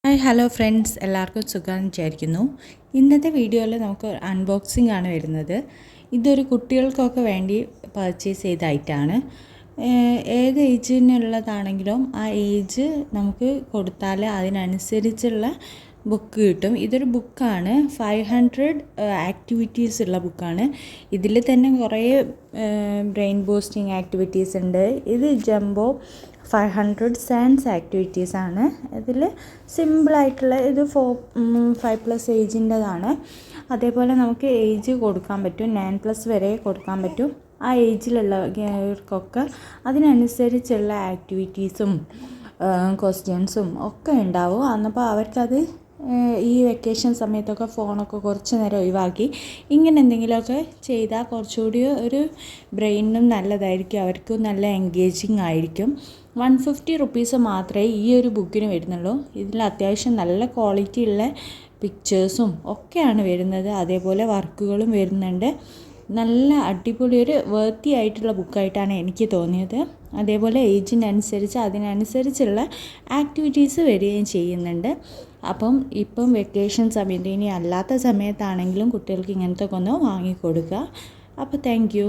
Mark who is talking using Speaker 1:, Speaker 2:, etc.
Speaker 1: Hi hello friends, എല്ലാവർക്കും സുഖമാണെന്ന് വിചാരിക്കുന്നു. ഇന്നത്തെ വീഡിയോയിൽ നമുക്ക് അൺബോക്സിംഗ് ആണ് വരുന്നത്. ഇതൊരു കുട്ടികൾക്കൊക്കെ വേണ്ടി പർച്ചേസ് ചെയ്ത ഐറ്റമാണ്. ഏത് ഏജിനുള്ളതാണെങ്കിലും ആ ഏജ് നമുക്ക് കൊടുത്താൽ അതിനനുസരിച്ചുള്ള ബുക്ക് കിട്ടും. ഇതൊരു ബുക്കാണ്, 500 ആക്ടിവിറ്റീസ് ഉള്ള ബുക്കാണ്. ഇതിൽ തന്നെ കുറേ ബ്രെയിൻ ബൂസ്റ്റിംഗ് ആക്ടിവിറ്റീസ് ഉണ്ട്. ഇത് ജംബോ 500 സയൻസ് ആക്ടിവിറ്റീസ് ആണ്. ഇതിൽ സിമ്പിളായിട്ടുള്ള ഇത് 5+ ഏജിൻ്റെതാണ്. അതേപോലെ നമുക്ക് ഏജ് കൊടുക്കാൻ പറ്റും, 9+ വരെ കൊടുക്കാൻ പറ്റും. ആ ഏജിലുള്ളവർക്കൊക്കെ അതിനനുസരിച്ചുള്ള ആക്ടിവിറ്റീസും ക്വസ്റ്റ്യൻസും ഒക്കെ ഉണ്ടാവും. അന്നപ്പോൾ അവർക്കത് ഈ വെക്കേഷൻ സമയത്തൊക്കെ ഫോണൊക്കെ കുറച്ച് നേരം ഒഴിവാക്കി ഇങ്ങനെ എന്തെങ്കിലുമൊക്കെ ചെയ്താൽ കുറച്ചുകൂടി ഒരു ബ്രെയിനും നല്ലതായിരിക്കും, അവർക്കും നല്ല എൻഗേജിങ് ആയിരിക്കും. 150 റുപ്പീസ് മാത്രമേ ഈ ഒരു ബുക്കിന് വരുന്നുള്ളൂ. ഇതിൽ അത്യാവശ്യം നല്ല ക്വാളിറ്റി ഉള്ള പിക്ചേഴ്സും ഒക്കെയാണ് വരുന്നത്. അതേപോലെ വർക്കുകളും വരുന്നുണ്ട്. നല്ല അടിപൊളി ഒരു വേർത്തി ആയിട്ടുള്ള ബുക്കായിട്ടാണ് എനിക്ക് തോന്നിയത്. അതേപോലെ ഏജിനനുസരിച്ച് അതിനനുസരിച്ചുള്ള ആക്ടിവിറ്റീസ് വരികയും ചെയ്യുന്നുണ്ട്. ഇപ്പം വെക്കേഷൻ സമയത്ത്, ഇനി അല്ലാത്ത സമയത്താണെങ്കിലും കുട്ടികൾക്ക് ഇങ്ങനത്തെ ഒന്ന് വാങ്ങിക്കൊടുക്കുക. അപ്പോൾ താങ്ക് യു.